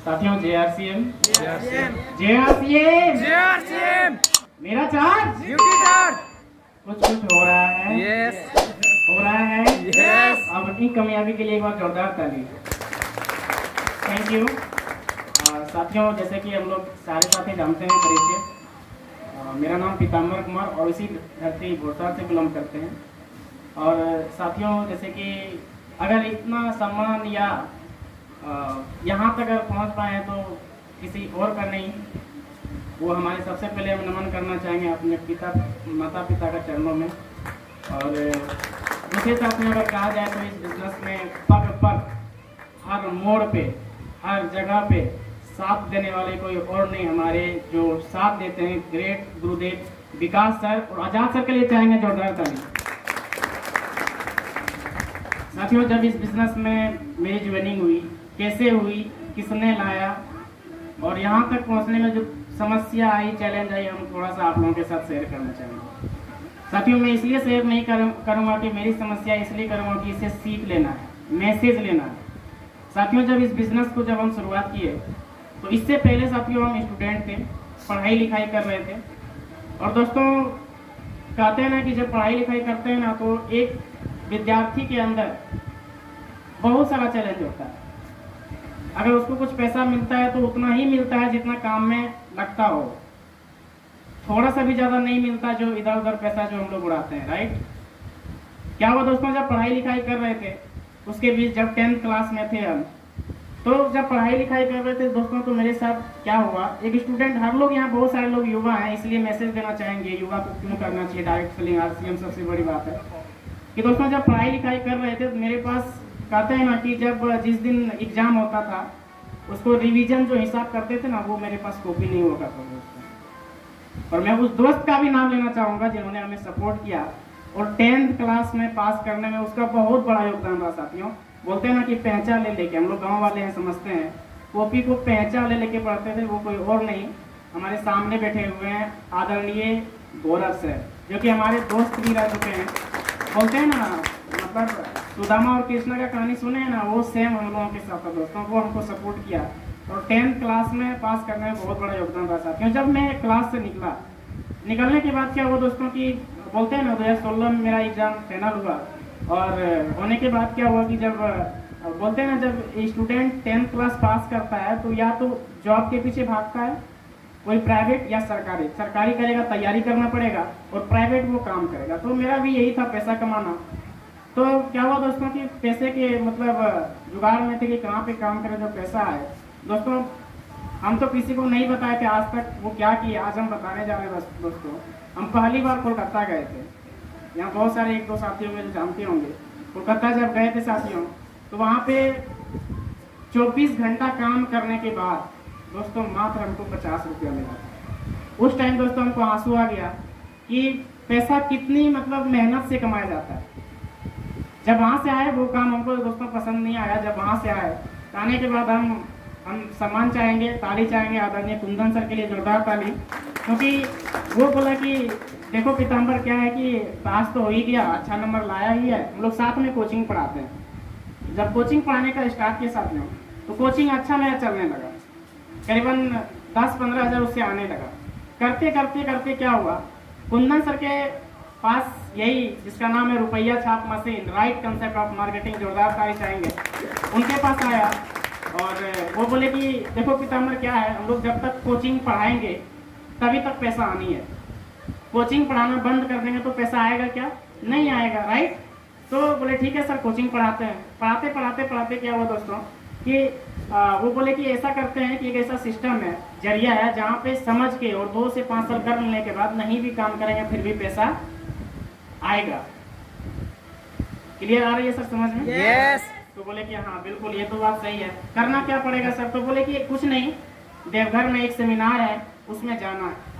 साथियों JRCM मेरा charge कुछ हो रहा है हो रहा है अब अपनी कामयाबी के लिए एक बार जोरदार ताली। Thank you. साथियों जैसे कि हम लोग सारे साथी जानते हैं परिचय, मेरा नाम पीताम्बर कुमार और इसी धरती भोरसार से बिलोंग करते हैं। और साथियों जैसे कि अगर इतना सम्मान या यहाँ तक अगर पहुँच पाए हैं तो किसी और का नहीं, वो हमारे सबसे पहले हम नमन करना चाहेंगे अपने माता पिता का चरणों में। और दूसरे साथ में अगर कहा जाए तो इस बिजनेस में पग पग हर मोड़ पे हर जगह पे साथ देने वाले कोई और नहीं, हमारे जो साथ देते हैं ग्रेट गुरुदेव विकास सर और आजाद सर के लिए चाहेंगे जोरदार ताली। साथियों जब इस बिजनेस में मेरी ज्वाइनिंग हुई, कैसे हुई, किसने लाया और यहाँ तक पहुँचने में जो समस्या आई, चैलेंज आई, हम थोड़ा सा आप लोगों के साथ शेयर करना चाहेंगे। साथियों मैं इसलिए शेयर नहीं करूँगा कि मेरी समस्या, इसलिए करूँगा कि इसे सीख लेना है, मैसेज लेना है। साथियों जब इस बिजनेस को जब हम शुरुआत किए तो इससे पहले साथियों हम स्टूडेंट थे, पढ़ाई लिखाई कर रहे थे। और दोस्तों कहते हैं ना कि जब पढ़ाई लिखाई करते हैं ना तो एक विद्यार्थी के अंदर बहुत सारा चैलेंज होता है। अगर उसको कुछ पैसा मिलता है तो उतना ही मिलता है जितना काम में लगता हो, थोड़ा सा भी ज़्यादा नहीं मिलता जो इधर उधर पैसा जो हम लोग उड़ाते हैं। राइट? क्या हुआ दोस्तों, जब पढ़ाई लिखाई कर रहे थे उसके बीच जब 10th क्लास में थे हम, तो जब पढ़ाई लिखाई कर रहे थे दोस्तों तो मेरे साथ क्या हुआ, एक स्टूडेंट, हर लोग यहाँ बहुत सारे लोग युवा हैं इसलिए मैसेज देना चाहेंगे युवा को क्यों करना चाहिए डायरेक्ट सेलिंग। RCM सबसे बड़ी बात है कि दोस्तों जब पढ़ाई लिखाई कर रहे थे तो मेरे पास कहते हैं ना कि जब जिस दिन एग्जाम होता था उसको रिवीजन जो हिसाब करते थे ना वो मेरे पास कॉपी नहीं होगा था दोस्तों। और मैं उस दोस्त का भी नाम लेना चाहूँगा जिन्होंने हमें सपोर्ट किया और 10th क्लास में पास करने में उसका बहुत बड़ा योगदान रहा। साथियों बोलते हैं ना कि पैंचा ले लेके, हम लोग गाँव वाले हैं समझते हैं, कॉपी को पैंचा ले लेके पढ़ते थे। वो कोई और नहीं, हमारे सामने बैठे हुए हैं आदरणीय गौरव सर, जो कि हमारे दोस्त भी रह चुके हैं। बोलते हैं ना मतलब सुदामा और कृष्णा का कहानी सुने हैं ना, वो सेम हम लोगों के साथ था दोस्तों। वो हमको सपोर्ट किया और 10th क्लास में पास करने में बहुत बड़ा योगदान रहा साथियों। जब मैं क्लास से निकलने के बाद क्या हुआ दोस्तों कि बोलते हैं ना 2016 में मेरा एग्जाम फाइनल हुआ और होने के बाद क्या हुआ कि जब बोलते हैं ना जब स्टूडेंट 10th क्लास पास करता है तो या तो जॉब के पीछे भागता है, कोई प्राइवेट या सरकारी करेगा, तैयारी करना पड़ेगा, और प्राइवेट वो काम करेगा। तो मेरा भी यही था, पैसा कमाना। तो क्या हुआ दोस्तों कि पैसे के मतलब जुगाड़ में थे कि कहाँ पे काम करें जो पैसा आए। दोस्तों हम तो किसी को नहीं बताए थे आज तक वो क्या किया, आज हम बताने जा रहे हैं दोस्तों। हम पहली बार कोलकाता गए थे, यहाँ बहुत सारे एक दो साथियों में जो जानते होंगे। कोलकाता जब गए थे साथियों तो वहाँ पे 24 घंटा काम करने के बाद दोस्तों मात्र हमको 50 रुपया मिला। उस टाइम दोस्तों हमको आंसू आ गया कि पैसा कितनी मतलब मेहनत से कमाया जाता है। जब वहाँ से आए वो काम हमको दोस्तों पसंद नहीं आया। जब वहाँ से आने के बाद हम सम्मान चाहेंगे, ताली चाहेंगे आदरणीय कुंदन सर के लिए, जोरदार ताली। क्योंकि वो बोला कि देखो पीताम्बर क्या है कि पास तो हो ही गया, अच्छा नंबर लाया ही है, हम लोग साथ में कोचिंग पढ़ाते हैं। जब कोचिंग पढ़ाने का स्टार्ट किया साथ में तो कोचिंग अच्छा मेरा चलने लगा, करीबन 10-15 हज़ार उससे आने लगा। करते करते करते क्या हुआ, कुंदन सर के पास यही जिसका नाम है रुपया छाप machine, right concept of marketing, जोरदार ताली चाहेंगे, उनके पास आया और वो बोले कि देखो पीताम्बर क्या है, हम लोग जब तक कोचिंग पढ़ाएंगे तभी तक पैसा आनी है, कोचिंग पढ़ाना बंद कर देंगे तो पैसा आएगा क्या, नहीं आएगा। राइट? तो बोले ठीक है सर कोचिंग पढ़ाते हैं। पढ़ाते क्या हुआ दोस्तों कि वो बोले कि ऐसा करते हैं कि एक ऐसा सिस्टम है, जरिया है, जहाँ पे समझ के और 2 से 5 साल कर लेने के बाद नहीं भी काम करेंगे फिर भी पैसा आएगा। क्लियर आ रही है सर समझ में? यस। तो बोले कि हाँ बिल्कुल ये तो बात सही है, करना क्या पड़ेगा सर? तो बोले कि कुछ नहीं, देवघर में एक सेमिनार है उसमें जाना है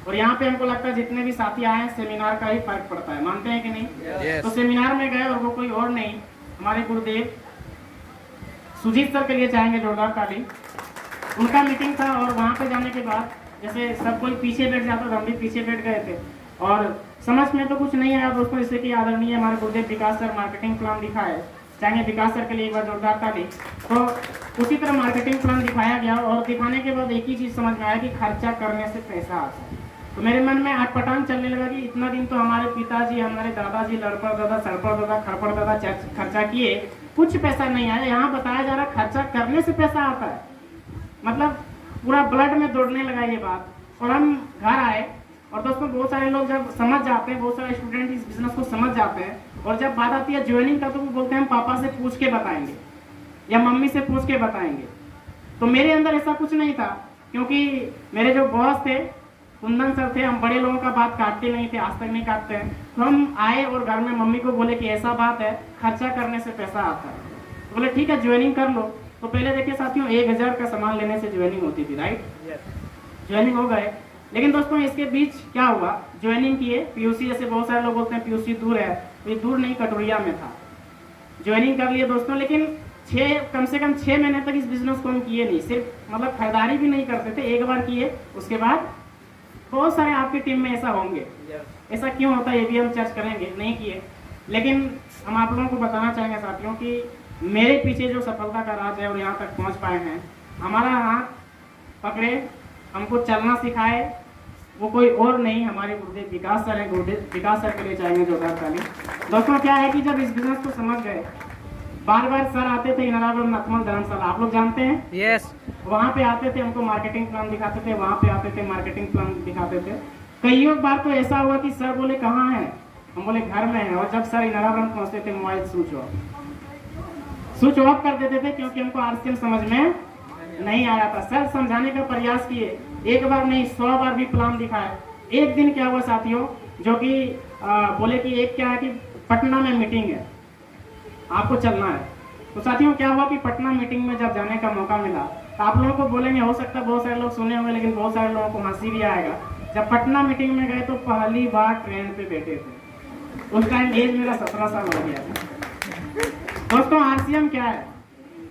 और यहाँ पे हमको लगता है जितने भी साथी आए हैं सेमिनार का ही फर्क पड़ता है, मानते हैं कि नहीं? yes. तो सेमिनार में गए और वो कोई और नहीं, हमारे गुरुदेव सुजीत सर के लिए चाहेंगे जोरदार ताली। उनका मीटिंग था और वहाँ पे जाने के बाद जैसे सब कोई पीछे बैठ जाता था, हम भी पीछे बैठ गए थे और समझ में तो कुछ नहीं आया दोस्तों। जैसे कि आदरणीय हमारे गुरुदेव विकास सर मार्केटिंग प्लान लिखा है, चाहेंगे विकास सर के लिए एक बार जोरदार ताली। तो उसी तरह मार्केटिंग प्लान दिखाया गया और दिखाने के बाद एक ही चीज़ समझ में आया कि खर्चा करने से पैसा आता है। तो मेरे मन में अटपटांग चलने लगा कि इतना दिन तो हमारे पिताजी, हमारे दादाजी लड़पड़ दादा, सड़पड़ दादा, खड़पड़ दादा खर्चा किए, कुछ पैसा नहीं आया। यहाँ बताया जा रहा है खर्चा करने से पैसा आता है। मतलब पूरा ब्लड में दौड़ने लगा ये बात। और हम घर आए और दोस्तों बहुत सारे लोग जब समझ जाते हैं, बहुत सारे स्टूडेंट इस बिजनेस को समझ जाते हैं और जब बात आती है ज्वाइनिंग का तो वो बोलते हैं हम पापा से पूछ के बताएंगे या मम्मी से पूछ के बताएंगे। तो मेरे अंदर ऐसा कुछ नहीं था, क्योंकि मेरे जो बॉस थे कुंदन सर थे, हम बड़े लोगों का बात काटते नहीं थे, आज तक नहीं काटते हैं। तो हम आए और घर में मम्मी को बोले कि ऐसा बात है, खर्चा करने से पैसा आता है। तो बोले ठीक है ज्वाइनिंग कर लो। तो पहले देखिए साथियों 1000 का सामान लेने से ज्वाइनिंग होती थी, राइट? ज्वाइनिंग हो गए। लेकिन दोस्तों इसके बीच क्या हुआ, ज्वाइनिंग किए, पीयूसी, जैसे बहुत सारे लोग बोलते हैं पीयूसी दूर है, तो ये दूर नहीं, कटोरिया में था। ज्वाइनिंग कर लिए दोस्तों, लेकिन कम से कम 6 महीने तक इस बिजनेस को हम किए नहीं, सिर्फ मतलब खरीदारी भी नहीं करते थे। एक बार किए, उसके बाद बहुत सारे आपकी टीम में ऐसा होंगे, ऐसा क्यों होता है ये भी हम चर्चा करेंगे, नहीं किए। लेकिन हम आप लोगों को बताना चाहेंगे साथियों कि मेरे पीछे जो सफलता का राज है और यहाँ तक पहुँच पाए हैं, हमारा हाथ पकड़े, हमको चलना सिखाए, वो कोई और नहीं, हमारे गुरुदेव विकास सर है। गुरुदेव विकास सर के लिए चाहेंगे जोरदार ताली। दोस्तों क्या है कि जब इस बिजनेस को समझ गए, बार बार सर आते थे इनाराबल नथमल धर्मशाला, आप लोग जानते हैं? यस। वहाँ पे आते थे, हमको मार्केटिंग प्लान दिखाते थे, वहाँ पे आते थे मार्केटिंग प्लान दिखाते थे। कई बार तो ऐसा हुआ कि सर बोले कहाँ है, हम बोले घर में है, और जब सर इनाराबल पहुँचते थे मोबाइल स्विच ऑफ कर देते थे, क्योंकि हमको आरसीएम समझ में नहीं आया था। सर समझाने का प्रयास किए, एक बार नहीं 100 बार भी प्लान दिखाए। एक दिन क्या हुआ साथियों, जो कि बोले कि एक क्या है कि पटना में मीटिंग है, आपको चलना है। तो साथियों क्या हुआ कि पटना मीटिंग में जब जाने का मौका मिला, तो आप लोगों को बोलेंगे, हो सकता है बहुत सारे लोग सुने होंगे, लेकिन बहुत सारे लोगों को हंसी भी आएगा। जब पटना मीटिंग में गए तो पहली बार ट्रेन पे बैठे थे। उस टाइम एज मेरा 17 साल हो गया था। दोस्तों आरसीएम क्या है,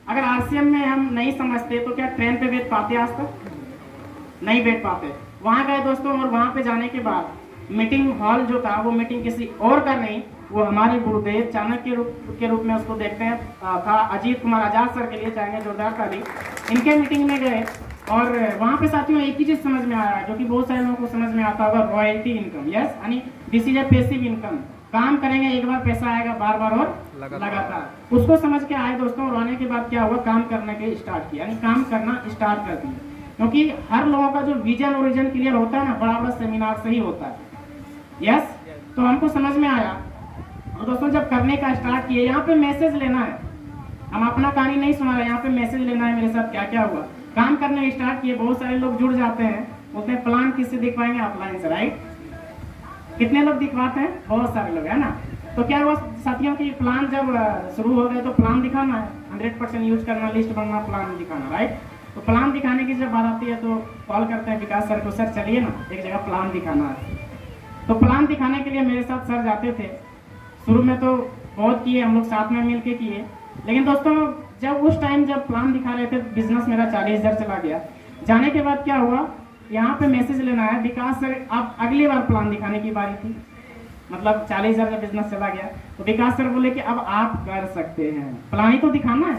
अगर आरसीएम में हम नहीं समझते तो क्या ट्रेन पे बैठ पाते? आज तक नहीं बैठ पाते। वहाँ गए दोस्तों, और वहाँ पे जाने के बाद मीटिंग हॉल जो था वो मीटिंग किसी और का नहीं, वो हमारे गुरुदेव चाणक्य के रूप में उसको देखते हैं था, अजीत कुमार आजाद सर के लिए चाहेंगे जोरदार ताली। इनके मीटिंग में गए और वहाँ पे साथियों एक ही चीज समझ में आया, जो कि बहुत सारे लोगों को समझ में आता होगा, रॉयल्टी इनकम। यस, यानी this is a passive income. काम करेंगे एक बार पैसा आएगा, बार बार और लगातार। उसको समझ के आए दोस्तों, और आने के बाद क्या हुआ, काम करने के स्टार्ट किया, यानी काम करना स्टार्ट कर दिया। क्योंकि हर लोगों का जो विजन ओरिजन क्लियर होता है ना, बड़ा बड़ा सेमिनार से ही होता है। यस, तो हमको समझ में आया। और दोस्तों जब करने का स्टार्ट किए, यहाँ पे मैसेज लेना है, हम अपना कहानी नहीं सुना रहे, यहाँ पे मैसेज लेना है। मेरे साथ क्या क्या हुआ, काम करने स्टार्ट किए, बहुत सारे लोग जुड़ जाते हैं, बोलते हैं प्लान किससे दिखवाएंगे, ऑफलाइन से, राइट? कितने लोग दिखवाते हैं? बहुत सारे लोग, है ना? तो क्या हुआ साथियों की, प्लान जब शुरू हो गए तो प्लान दिखाना है, 100% यूज करना, लिस्ट बनना, प्लान दिखाना, राइट? तो प्लान दिखाने की जब बात आती है तो कॉल करते हैं विकास सर को, सर चलिए ना एक जगह प्लान दिखाना है। तो प्लान दिखाने के लिए मेरे साथ सर जाते थे। शुरू में तो बहुत किए, हम लोग साथ में मिल के किए। लेकिन दोस्तों जब उस टाइम जब प्लान दिखा रहे थे, बिजनेस मेरा 40,000 चला गया। जाने के बाद क्या हुआ, यहाँ पे मैसेज लेना है, विकास सर अब अगली बार प्लान दिखाने की बारी थी। मतलब 40,000 का बिजनेस चला गया, तो विकास सर बोले कि अब आप कर सकते हैं, प्लान ही तो दिखाना है,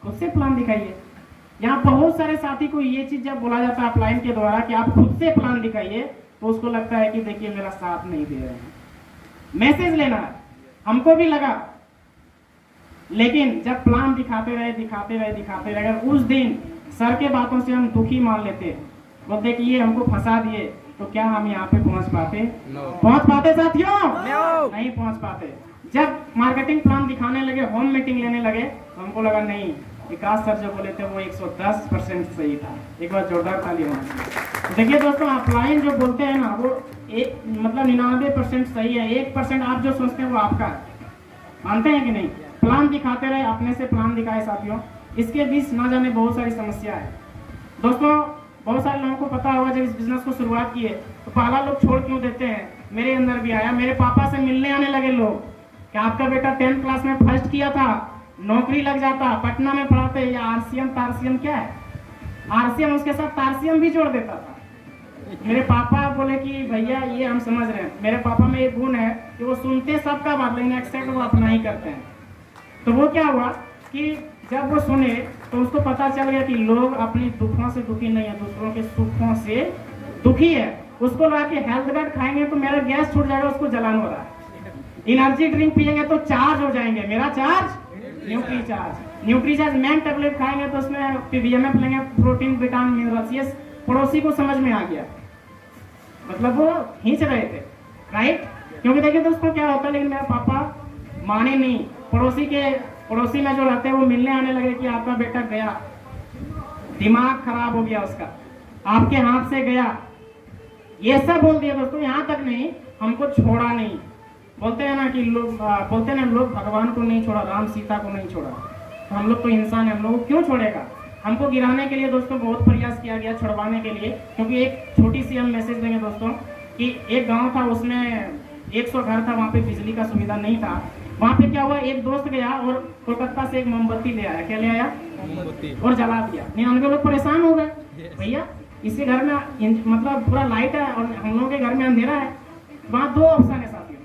खुद से प्लान दिखाइए। यहाँ बहुत सारे साथी को ये चीज जब बोला जाता है अपलाइन के द्वारा कि आप खुद से प्लान दिखाइए, तो उसको लगता है कि देखिए मेरा साथ नहीं दे रहे हैं। मैसेज लेना है, हमको भी लगा, लेकिन जब प्लान दिखाते रहे, उस दिन सर के बातों से हम दुखी मान लेते, बोलते कि ये हमको फंसा दिए, तो क्या हम यहाँ पे पहुंच पाते? पहुंच पाते साथियों? नहीं पहुंच पाते। जब मार्केटिंग प्लान दिखाने लगे, होम मीटिंग लेने लगे, तो हमको लगा नहीं, विकास सर जो बोले थे वो 110% सही था। एक बार जोरदार ताली होना। देखिए दोस्तों ऑफलाइन जो बोलते हैं ना, वो एक मतलब 99% सही है, 1% आप जो सोचते हैं वो आपका है। मानते हैं कि नहीं? प्लान दिखाते रहे, अपने से प्लान दिखाए साथियों। इसके बीच ना जाने बहुत सारी समस्या है दोस्तों। बहुत सारे लोगों को पता होगा, जब इस बिजनेस को शुरुआत की है तो पहला लोग छोड़ क्यों देते हैं। मेरे अंदर भी आया, मेरे पापा से मिलने आने लगे लोग कि आपका बेटा 10th क्लास में फर्स्ट किया था, नौकरी लग जाता, पटना में पढ़ाते, या आरसीएम तारसीएम क्या है, आरसीएम उसके साथ तारसीएम भी जोड़ देता था। मेरे पापा बोले कि भैया ये हम समझ रहे हैं, मेरे पापा में एक गुण है कि वो सुनते सबका बात, लेकिन एक्सेप्ट वो अपना ही करते हैं। तो वो क्या हुआ कि जब वो सुने तो उसको पता चल गया कि लोग अपनी दुखों से दुखी नहीं है, दूसरों के सुखों से दुखी है। उसको लगा कि हेल्थ कार्ड खाएंगे तो मेरा गैस छूट जाएगा, उसको जलन हो रहा है। एनर्जी ड्रिंक पिएंगे तो चार्ज हो जाएंगे, मेरा charge nutri charge. Man tablet खाएंगे तो उसमें पीवीएमएफ लेंगे, प्रोटीन विटामिन मिनरल्स। ये पड़ोसी को समझ में आ गया, मतलब वो खींच रहे थे, राइट। क्योंकि देखिए दोस्तों क्या होता है, लेकिन मेरा पापा माने नहीं। पड़ोसी में जो रहते हैं वो मिलने आने लगे कि आपका बेटा गया, दिमाग खराब हो गया उसका, आपके हाथ से गया, ये सब बोल दिया दोस्तों। यहाँ तक नहीं, हमको छोड़ा नहीं। बोलते हैं ना कि लोग बोलते हैं ना, लोग भगवान को नहीं छोड़ा, राम सीता को नहीं छोड़ा, तो हम लोग तो इंसान है, हम लोग को क्यों छोड़ेगा। हमको गिराने के लिए दोस्तों बहुत प्रयास किया गया, छुड़वाने के लिए। क्योंकि एक छोटी सी हम मैसेज देंगे दोस्तों कि एक गांव था, उसमें 100 घर था, वहाँ पे बिजली का सुविधा नहीं था। वहाँ पे क्या हुआ, एक दोस्त गया और कोलकाता से एक मोमबत्ती ले आया। क्या ले आया? मोमबत्ती, और जला दिया। 99 लोग परेशान हो गए, भैया इसी घर में मतलब पूरा लाइट है और हम लोगों के घर में अंधेरा है। वहाँ दो ऑप्शन है साथियों,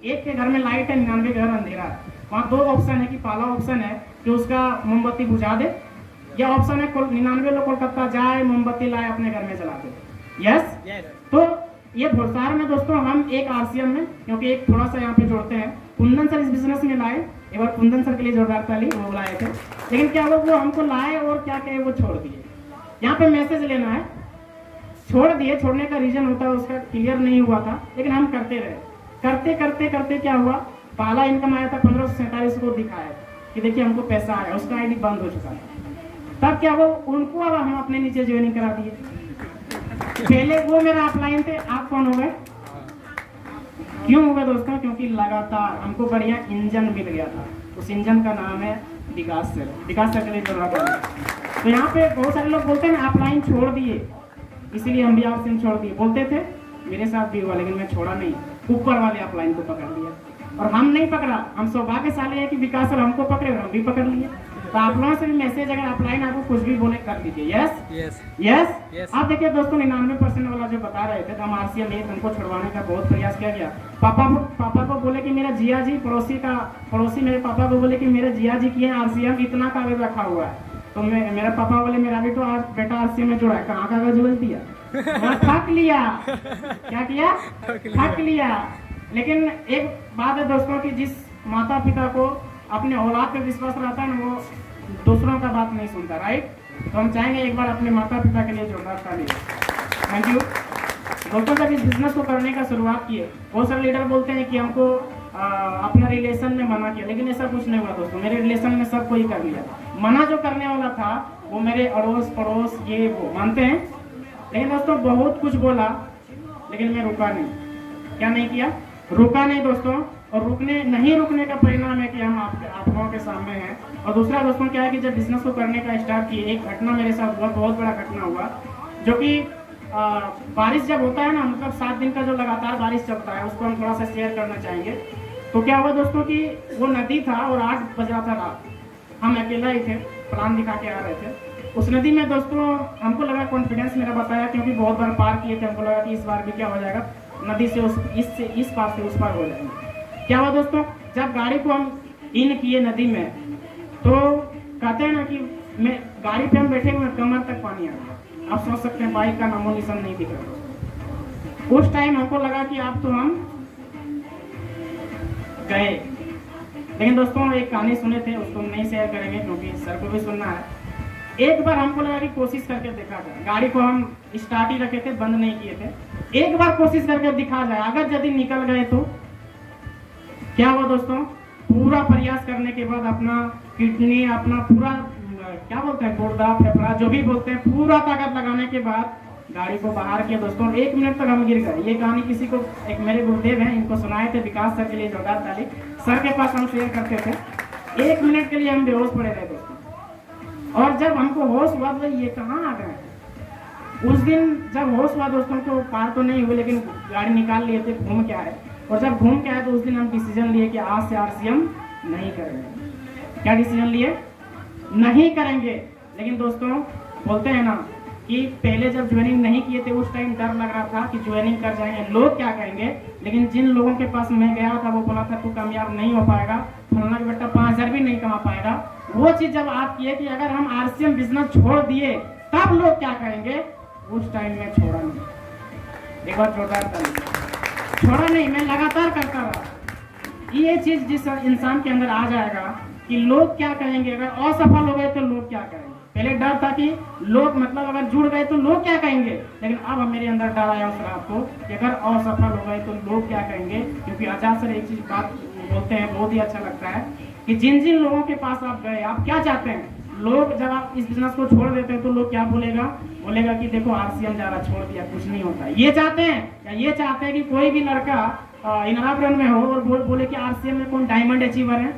एक के घर में लाइट है, 99 घर अंधेरा है। वहाँ दो ऑप्शन है कि पहला ऑप्शन है कि उसका मोमबत्ती बुझा दे, या ऑप्शन है 99 लोग कोलकाता जाए, मोमबत्ती लाए, अपने घर में जला दे। यस। तो ये भोरसार में दोस्तों हम एक आरसीएम में, क्योंकि एक थोड़ा सा यहाँ पे जोड़ते हैं, कुंदन सर इस बिजनेस में लाए। एक बार कुंदन सर के लिए जोरदार ताली, वो लाए थे। लेकिन क्या हुआ, वो हमको लाए और क्या कहे, वो छोड़ दिए। यहाँ पे मैसेज लेना है, छोड़ दिए। छोड़ने का रीजन होता है उसका क्लियर नहीं हुआ था, लेकिन हम करते रहे। करते करते करते क्या हुआ, पहला इनकम आया था 1547 को दिखाया कि देखिए हमको पैसा आया, उसका आईडी बंद हो चुका था। तब क्या हुआ, उनको अब हम अपने नीचे ज्वाइनिंग करा दिए। पहले वो मेरा अपलाइन थे, आप कौन हो गए? क्यों हो गए दोस्तों? क्योंकि लगातार हमको बढ़िया इंजन मिल गया था। उस इंजन का नाम है विकास सर। विकास सर के लिए जरूरत है। तो यहाँ पे बहुत सारे लोग बोलते हैं ना अपलाइन छोड़ दिए, इसीलिए हम भी आपसे छोड़ दिए। बोलते थे, मेरे साथ भी हुआ, लेकिन मैं छोड़ा नहीं, ऊपर वाले अपलाइन को पकड़ लिया। और हम नहीं पकड़ा, हम सौभाग्यशाली है कि विकास सर हमको पकड़े और हम भी पकड़ लिए। तो आप लोगों से भी मैसेज, अगर अपलाइन आपको कुछ भी बोले कर लीजिए। यस। आप देखिए दोस्तों 99% वाला जो बता रहे थे, तो हम आरसीएम एक हमको छुड़वाने का बहुत प्रयास किया गया। पापा को बोले कि मेरा जिया जी, पड़ोसी मेरे पापा को बोले कि मेरे जिया जी की है आरसीएम, इतना कागज रखा हुआ है। तो मेरा पापा बोले मेरा भी तो आज बेटा आरसीएम में जुड़ा है, कहाँ कागज बोल दिया, थक लिया। क्या किया? थक लिया। लेकिन एक बात है दोस्तों कि जिस माता पिता को अपने औलाद पे विश्वास रहता है ना, वो दूसरों का बात नहीं सुनता, राइट। तो हम चाहेंगे एक बार अपने माता पिता के लिए जोरदार ताली। थैंक यू दोस्तों। जब इस बिजनेस को करने का शुरुआत किए, बहुत सारे लीडर बोलते हैं कि हमको अपना रिलेशन में मना किया, लेकिन ऐसा कुछ नहीं हुआ दोस्तों। मेरे रिलेशन में सब कोई कर लिया। मना जो करने वाला था वो मेरे अड़ोस पड़ोस, ये वो मानते हैं। लेकिन दोस्तों बहुत कुछ बोला, लेकिन मैं रुका नहीं। क्या नहीं किया? रुका नहीं दोस्तों। और नहीं रुकने का परिणाम है कि हम आप लोगों के सामने हैं। और दूसरा दोस्तों क्या है कि जब बिजनेस को करने का स्टार्ट किए, एक घटना मेरे साथ हुआ, बहुत बड़ा घटना हुआ, जो कि बारिश जब होता है ना, मतलब 7 दिन का जो लगातार बारिश चलता है, उसको हम थोड़ा सा शेयर करना चाहेंगे। तो क्या हुआ दोस्तों कि वो नदी था और 8 बज रहा था रात, हम अकेला ही थे, प्लान दिखा के आ रहे थे। उस नदी में दोस्तों हमको लगा, कॉन्फिडेंस मेरा बताया, क्योंकि बहुत बार पार किए थे, हमको लगा कि इस बार भी क्या हो जाएगा, नदी से इस पार से उस पार हो जाएंगे। क्या हुआ दोस्तों, जब गाड़ी को हम इन किए नदी में, तो कहते हैं ना कि मैं गाड़ी पे हम बैठे हुए, कमर तक पानी आ गया। आप सोच सकते हैं बाइक का नामो निशान नहीं दिख रहा। उस टाइम हमको लगा कि अब तो हम गए। लेकिन दोस्तों एक कहानी सुने थे, उसको नहीं शेयर करेंगे क्योंकि सर को भी सुनना है। एक बार हमको लगा कि कोशिश करके देखा जाए, गाड़ी को हम स्टार्ट ही रखे थे, बंद नहीं किए थे। एक बार कोशिश करके दिखा जाए, अगर यदि निकल गए तो क्या हुआ दोस्तों, पूरा प्रयास करने के बाद अपना किडनी, अपना पूरा क्या बोलते हैं, गुर्दा फेफड़ा जो भी बोलते हैं, पूरा ताकत लगाने के बाद गाड़ी को बाहर किया दोस्तों। 1 मिनट तक हम गिर गए। ये कहानी किसी को, एक मेरे गुरुदेव हैं, इनको सुनाए थे, विकास सर के लिए जोरदार ताली। सर के पास हम शेयर करते थे। 1 मिनट के लिए हम बेहोश पड़े रहे दोस्तों। और जब हमको होश हुआ तो ये कहाँ आ गए। उस दिन जब होश हुआ दोस्तों, तो पार तो नहीं हुए, लेकिन गाड़ी निकाल लिए थे, घूम के आए। और जब घूम के आए तो उस दिन हम डिसीजन लिए कि आज से आरसीएम नहीं करेंगे। क्या डिसीजन लिए? नहीं करेंगे। लेकिन दोस्तों बोलते हैं ना कि पहले जब ज्वाइनिंग नहीं किए थे उस टाइम डर लग रहा था कि ज्वाइनिंग कर जाएंगे लोग क्या कहेंगे, लेकिन जिन लोगों के पास मैं गया था वो बोला था तू कामयाब नहीं हो पाएगा, फलना के बेटा 5,000 भी नहीं कमा पाएगा। वो चीज जब आप किए कि अगर हम आरसीएम बिजनेस छोड़ दिए तब लोग क्या कहेंगे, उस टाइम में छोड़ा नहीं। एक बार छोड़ा नहीं, मैं लगातार करता रहा। ये चीज जिस इंसान के अंदर आ जाएगा कि लोग क्या कहेंगे, अगर असफल हो गए तो लोग क्या कहेंगे। पहले डर था कि लोग मतलब अगर जुड़ गए तो लोग क्या कहेंगे, लेकिन अब मेरे अंदर डर आया उस रात को कि अगर असफल हो गए तो लोग क्या कहेंगे। क्योंकि आजाद सर एक चीज बात बोलते हैं, बहुत ही अच्छा लगता है कि जिन जिन लोगों के पास आप गए, आप क्या चाहते हैं। लोग जब आप इस बिजनेस को छोड़ देते हैं तो लोग क्या बोलेगा कि देखो आरसीएम जा रहा, छोड़ दिया, कुछ नहीं होता। ये चाहते हैं या ये चाहते हैं कि कोई भी लड़का इनारापुरम में हो और बोले कि आरसीएम में कौन डायमंड अचीवर है,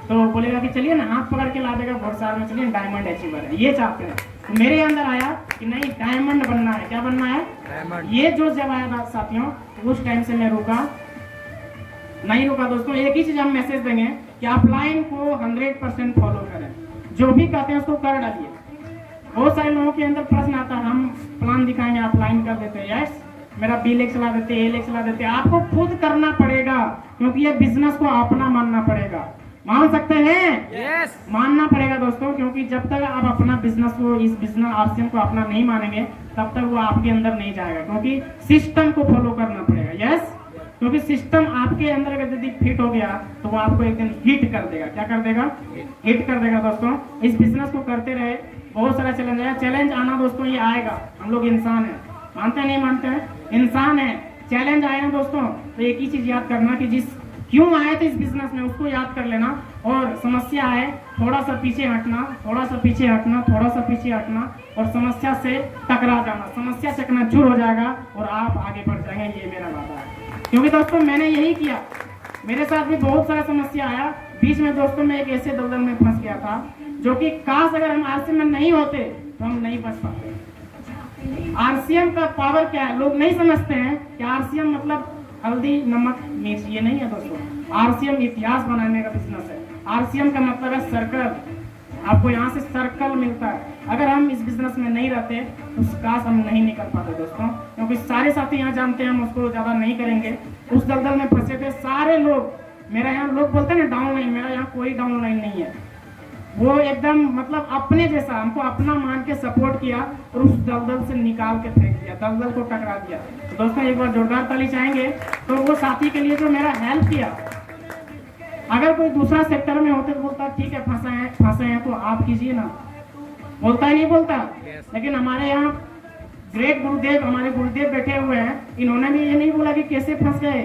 तो बोलेगा कि चलिए ना हाथ पकड़ के ला देगा भोरसार में, चलिए डायमंड अचीवर है। ये चाहते हैं। तो मेरे अंदर आया कि नहीं, डायमंड बनना है। क्या बनना है? डायमंड। ये जो जब आया था साथियों, उस टाइम से मैं नहीं रुका दोस्तों। एक ही चीज हम मैसेज देंगे कि अपलाइन को 100% फॉलो करें, जो भी कहते हैं उसको कर डालिए। बहुत सारे लोगों के अंदर प्रश्न आता है, हम प्लान दिखाएंगे अपलाइन कर देते हैं, यस मेरा बी लेख चला देते, ए लेख चला देते। आपको खुद करना पड़ेगा, क्योंकि ये बिजनेस को अपना मानना पड़ेगा। मान सकते हैं? yes. मानना पड़ेगा दोस्तों, क्योंकि जब तक आप अपना बिजनेस को, इस बिजनेस आरसीएम को अपना नहीं मानेंगे तब तक वो आपके अंदर नहीं जाएगा, क्योंकि सिस्टम को फॉलो करना पड़ेगा। यस, क्योंकि सिस्टम आपके अंदर अगर यदि फिट हो गया तो वो आपको एक दिन हिट कर देगा। क्या कर देगा? हिट कर देगा दोस्तों। इस बिजनेस को करते रहे, बहुत सारा चैलेंज आया। चैलेंज आना दोस्तों ये आएगा, हम लोग इंसान है, मानते नहीं मानते हैं, इंसान है। चैलेंज आए ना दोस्तों, तो एक ही चीज याद करना कि जिस क्यों आए थे इस बिजनेस में उसको याद कर लेना, और समस्या है थोड़ा सा पीछे हटना, थोड़ा सा पीछे हटना, थोड़ा सा पीछे हटना, और समस्या से टकरा जाना। समस्या चकनाचूर हो जाएगा और आप आगे बढ़ जाएंगे, ये मेरा वादा है। क्योंकि दोस्तों मैंने यही किया, मेरे साथ भी बहुत सारा समस्या आया। बीच में दोस्तों मैं एक ऐसे दलदल में फंस गया था जो कि काश अगर हम आरसीएम में नहीं होते तो हम नहीं बच पाते। आरसीएम का पावर क्या है लोग नहीं समझते हैं कि आरसीएम मतलब हल्दी नमक मिर्च, ये नहीं है दोस्तों। आरसीएम इतिहास बनाने का बिजनेस है। आरसीएम का मतलब है सर्कल, आपको यहाँ से सर्कल मिलता है। अगर हम इस बिजनेस में नहीं रहते तो काश हम नहीं निकल पाते दोस्तों, क्योंकि सारे साथी यहाँ जानते हैं, हम उसको ज्यादा नहीं करेंगे। उस दलदल में फंसे थे सारे लोग। मेरा यहाँ लोग बोलते हैं ना डाउन लाइन, मेरा यहाँ कोई डाउन लाइन नहीं है। वो एकदम मतलब अपने जैसा हमको अपना मान के सपोर्ट किया और उस दलदल से निकाल के फेंक दिया, दलदल को टकरा दिया। तो दोस्तों एक बार जोरदार ताली चाहेंगे तो वो साथी के लिए जो मेरा हेल्प किया। अगर कोई दूसरा सेक्टर में होते तो बोलता ठीक है फंसे हैं तो आप कीजिए ना, बोलता ही नहीं बोलता। लेकिन हमारे यहाँ ग्रेट गुरुदेव, हमारे गुरुदेव बैठे हुए हैं, इन्होंने भी ये नहीं बोला कि कैसे फंस गए,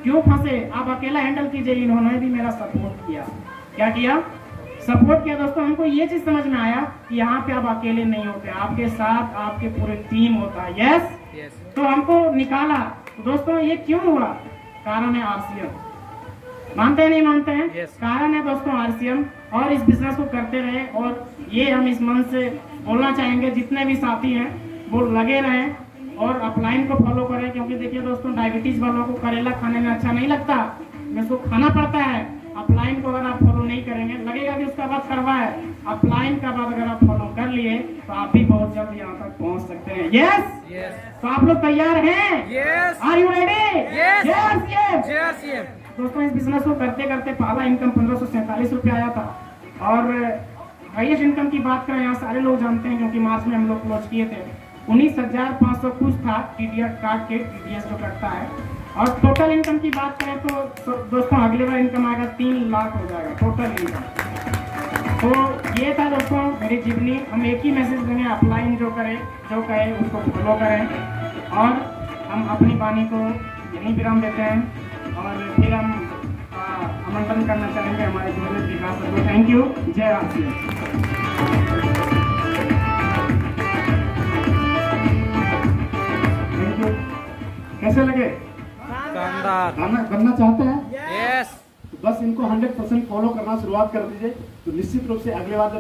क्यों फंसे, आप अकेला हैंडल कीजिए। इन्होंने भी मेरा सपोर्ट किया। क्या किया? सपोर्ट किया दोस्तों। हमको ये चीज समझ में आया कि यहाँ पे आप अकेले नहीं होते, आपके साथ आपके पूरे टीम होता है। यस, तो हमको निकाला। तो दोस्तों ये क्यों हुआ? कारण है आरसीएम। मानते हैं नहीं मानते हैं? कारण है दोस्तों आरसीएम। और इस बिजनेस को करते रहे, और ये हम इस मन से बोलना चाहेंगे जितने भी साथी हैं वो लगे रहें और अपलाइन को फॉलो करें। क्योंकि देखिए दोस्तों, डायबिटीज वालों को करेला खाने में अच्छा नहीं लगता, इसको खाना पड़ता है। अपलाइन को अगर आप फॉलो नहीं करेंगे, लगेगा कि उसका बाद करवा है। अपलाइन का बाद अगर आप फॉलो कर लिए तो आप भी बहुत जल्द यहाँ तक पहुँच सकते हैं। यस, तो आप लोग तैयार हैं? Are you ready? यस। दोस्तों इस बिजनेस को करते करते पहला इनकम 1547 रुपये आया था, और हाईएस्ट इनकम की बात करें यहाँ सारे लोग जानते हैं, क्योंकि मार्च में हम लोग क्लोज किए थे। 19,500 कुछ था टीडीएस काट के, टीडीएस जो कटता है। और टोटल इनकम की बात करें तो दोस्तों अगले बार इनकम आएगा 3 लाख हो जाएगा टोटल इनकम। तो ये था दोस्तों मेरी जीवनी। हम एक ही मैसेज देंगे, अपलाइन जो कहे उसको फॉलो करें। और हम अपनी वाणी को यहीं विराम देते हैं, और फिर हम आमंत्रण करना चाहेंगे हमारे गुरुदेव विकास सर को। Thank you. जय आरसीएम। Thank you. कैसे लगे? गाना बनना चाहते हैं? यस। बस इनको 100% फॉलो करना शुरुआत कर दीजिए, तो निश्चित रूप से अगले बार जब